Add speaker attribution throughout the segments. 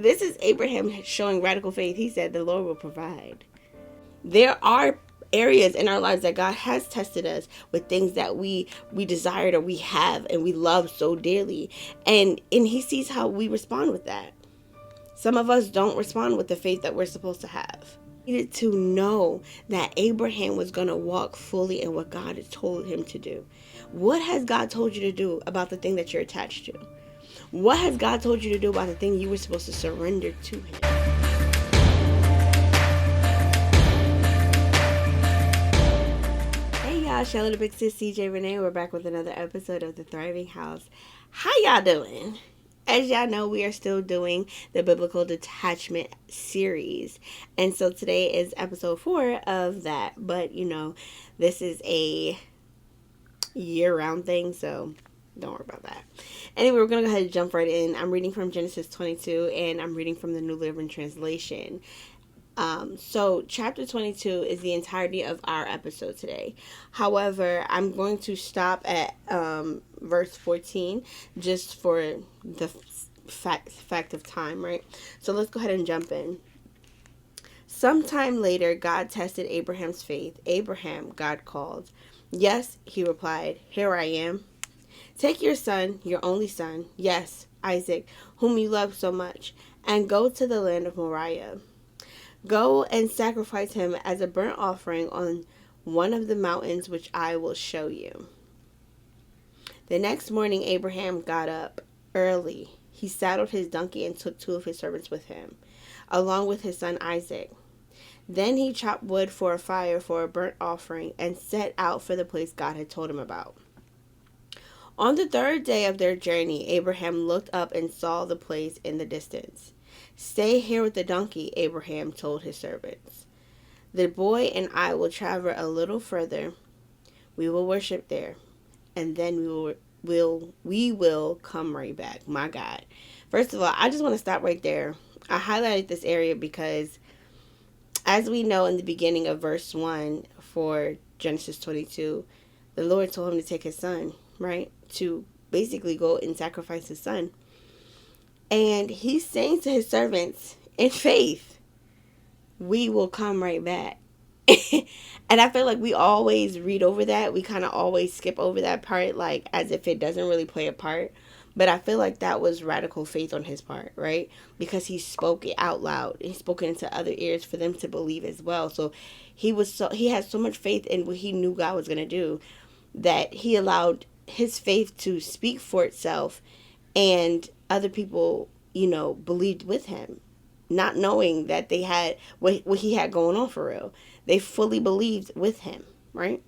Speaker 1: this is Abraham showing radical faith. He said the Lord will provide. There are areas in our lives that God has tested us with things that we desired or we have and we love so dearly, and he sees how we respond with that. Some of us don't respond with the faith that we're supposed to have. He needed to know that Abraham was going to walk fully in what God had told him to do. What has God told you to do about the thing that you're attached to? What has God told you to do about the thing you were supposed to surrender to him? Hey y'all, Shelly the Big Sis, CJ Renee. We're back with another episode of The Thriving House. How y'all doing? As y'all know, we are still doing the Biblical Detachment series. And so today is episode 4 of that. But, this is a year-round thing, so don't worry about that. Anyway, we're going to go ahead and jump right in. I'm reading from Genesis 22, and I'm reading from the New Living Translation. So chapter 22 is the entirety of our episode today. However, I'm going to stop at verse 14 just for the fact of time, right? So let's go ahead and jump in. Sometime later, God tested Abraham's faith. Abraham, God called. Yes, he replied, here I am. Take your son, your only son, yes, Isaac, whom you love so much, and go to the land of Moriah. Go and sacrifice him as a burnt offering on one of the mountains which I will show you. The next morning, Abraham got up early. He saddled his donkey and took 2 of his servants with him, along with his son Isaac. Then he chopped wood for a fire for a burnt offering and set out for the place God had told him about. On the 3rd day of their journey, Abraham looked up and saw the place in the distance. Stay here with the donkey, Abraham told his servants. The boy and I will travel a little further. We will worship there, and then we will come right back. My God. First of all, I just want to stop right there. I highlighted this area because, as we know in the beginning of verse 1 for Genesis 22, the Lord told him to take his son, right? To basically go and sacrifice his son. And he's saying to his servants, in faith, we will come right back. And I feel like we always read over that. We kind of always skip over that part, like as if it doesn't really play a part. But I feel like that was radical faith on his part, right? Because he spoke it out loud. He spoke it into other ears for them to believe as well. So he had so much faith in what he knew God was going to do that he allowed his faith to speak for itself, and other people, believed with him, not knowing that they had what he had going on for real. They fully believed with him, right?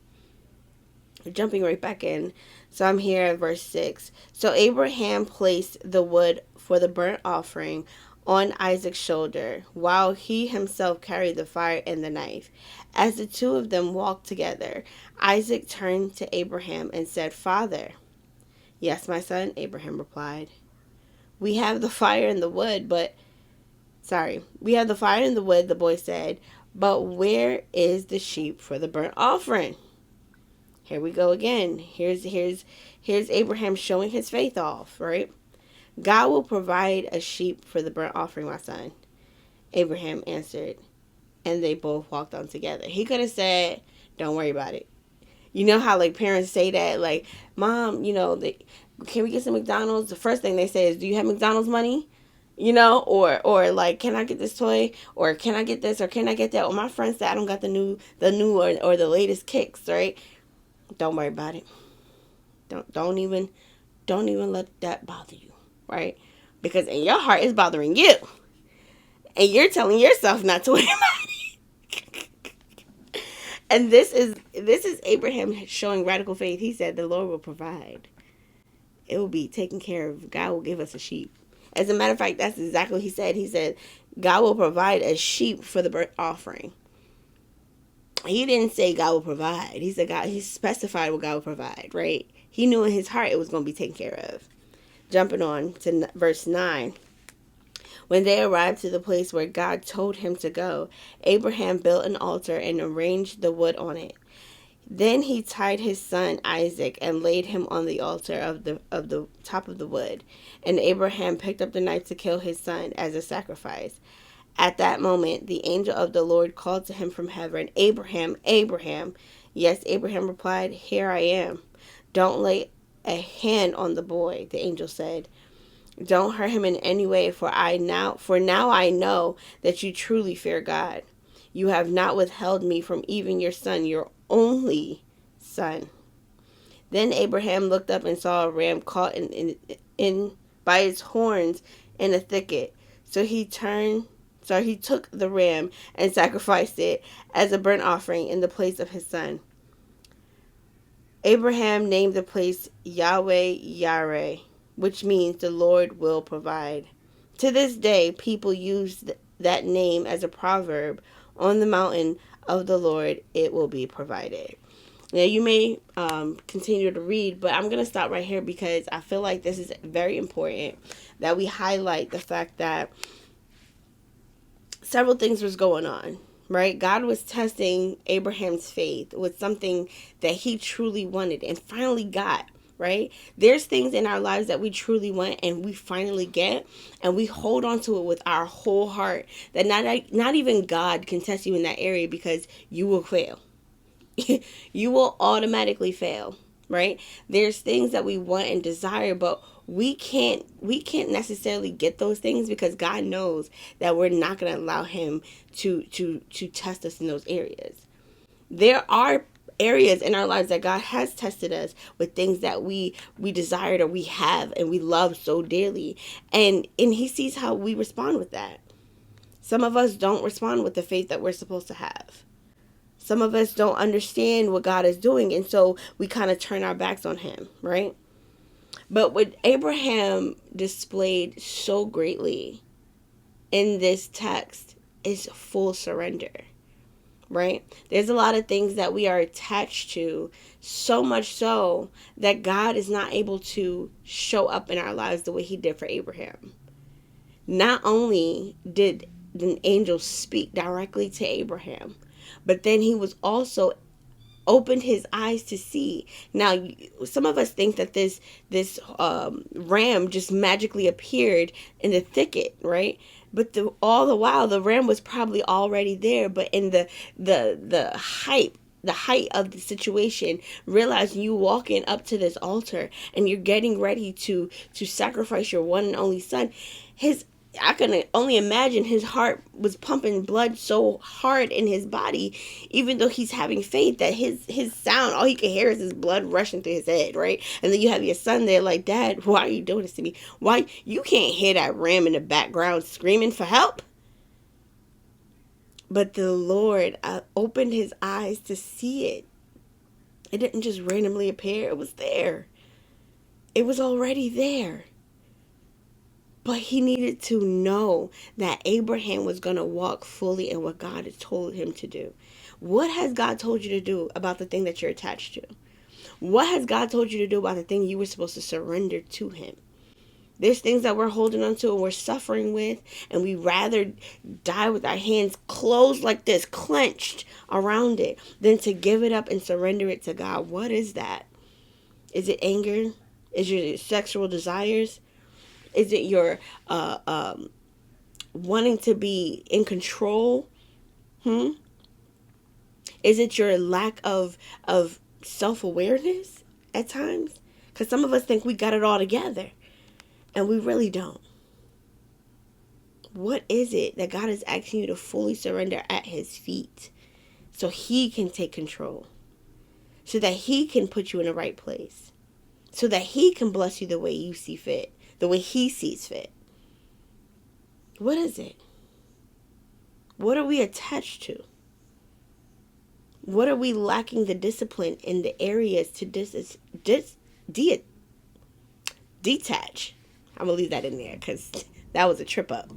Speaker 1: Jumping right back in. So I'm here at verse 6. So Abraham placed the wood for the burnt offering on Isaac's shoulder, while he himself carried the fire and the knife. As the 2 of them walked together, Isaac turned to Abraham and said, Father. Yes, my son, Abraham replied. We have the fire and the wood, the boy said, but where is the sheep for the burnt offering? Here we go again. Here's Abraham showing his faith off, right? God will provide a sheep for the burnt offering, my son, Abraham answered, and they both walked on together. He could have said, don't worry about it. You know how like parents say that, like, Mom, can we get some McDonald's? The first thing they say is, do you have McDonald's money? Or like, can I get this toy? Or can I get this? Or can I get that? Or my friend said I don't got the new or the latest kicks, right? Don't worry about it. Don't even let that bother you, right? Because in your heart it's bothering you. And you're telling yourself not to worry about it. And this is Abraham showing radical faith. He said the Lord will provide. It will be taken care of. God will give us a sheep. As a matter of fact, that's exactly what he said. He said, God will provide a sheep for the burnt offering. He didn't say God will provide. He said he specified what God will provide, right? He knew in his heart it was going to be taken care of. Jumping on to verse 9. When they arrived to the place where God told him to go, Abraham built an altar and arranged the wood on it. Then he tied his son Isaac and laid him on the altar of the top of the wood. And Abraham picked up the knife to kill his son as a sacrifice. At that moment, the angel of the Lord called to him from heaven, Abraham, Abraham. Yes, Abraham replied, Here I am. Don't lay a hand on the boy, the angel said. Don't hurt him in any way, for now I know that you truly fear God. You have not withheld me from even your son, your only son. Then Abraham looked up and saw a ram caught in by its horns in a thicket. So he took the ram and sacrificed it as a burnt offering in the place of his son. Abraham named the place Yahweh Yireh, which means the Lord will provide. To this day, people use that name as a proverb. On the mountain of the Lord, it will be provided. Now, you may continue to read, but I'm going to stop right here because I feel like this is very important that we highlight the fact that several things was going on, right? God was testing Abraham's faith with something that he truly wanted and finally got, right? There's things in our lives that we truly want and we finally get, and we hold on to it with our whole heart that not even God can test you in that area because you will fail. You will automatically fail, right? There's things that we want and desire, but we can't necessarily get those things because God knows that we're not going to allow him to test us in those areas. There are areas in our lives that God has tested us with things that we desired or we have and we love so dearly, and he sees how we respond with that. Some of us don't respond with the faith that we're supposed to have. Some of us don't understand what God is doing, and so we kind of turn our backs on him, right? But what Abraham displayed so greatly in this text is full surrender, right? There's a lot of things that we are attached to, so much so that God is not able to show up in our lives the way he did for Abraham. Not only did the angel speak directly to Abraham, but then he was also opened his eyes to see. Now, some of us think that this ram just magically appeared in the thicket, right? But all the while, the ram was probably already there. But in the height of the situation, realizing you walking up to this altar and you're getting ready to sacrifice your one and only son, I can only imagine his heart was pumping blood so hard in his body, even though he's having faith that his sound, all he can hear is his blood rushing through his head, right? And then you have your son there like, Dad, why are you doing this to me? Why? You can't hear that ram in the background screaming for help. But the Lord opened his eyes to see it. It didn't just randomly appear. It was there. It was already there. But he needed to know that Abraham was going to walk fully in what God had told him to do. What has God told you to do about the thing that you're attached to? What has God told you to do about the thing you were supposed to surrender to him? There's things that we're holding on to and we're suffering with, and we rather die with our hands closed like this, clenched around it, than to give it up and surrender it to God. What is that? Is it anger? Is it sexual desires? Is it your wanting to be in control? Is it your lack of self-awareness at times? Because some of us think we got it all together, and we really don't. What is it that God is asking you to fully surrender at his feet so he can take control, so that he can put you in the right place, so that he can bless you the way you see fit, the way he sees fit? What is it? What are we attached to? What are we lacking the discipline in the areas to detach? I'm going to leave that in there because that was a trip up.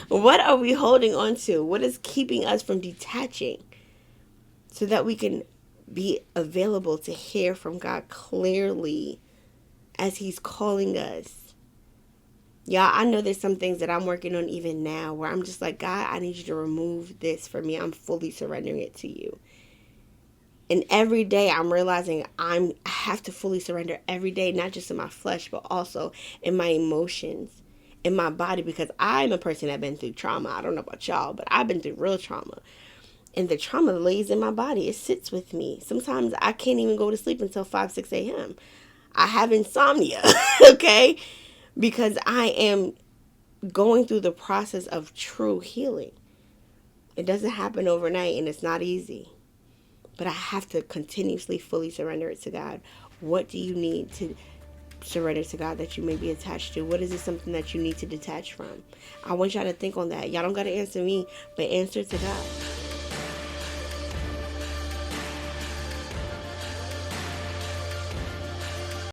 Speaker 1: What are we holding on to? What is keeping us from detaching so that we can be available to hear from God clearly as he's calling us? Y'all, I know there's some things that I'm working on even now where I'm just like, God, I need you to remove this from me. I'm fully surrendering it to you. And every day I'm realizing I have to fully surrender every day, not just in my flesh, but also in my emotions, in my body, because I'm a person that's been through trauma. I don't know about y'all, but I've been through real trauma. And the trauma lays in my body. It sits with me. Sometimes I can't even go to sleep until 5, 6 a.m. I have insomnia, okay? Because I am going through the process of true healing. It doesn't happen overnight and it's not easy. But I have to continuously fully surrender it to God. What do you need to surrender to God that you may be attached to? What is it something that you need to detach from? I want y'all to think on that. Y'all don't got to answer me, but answer to God.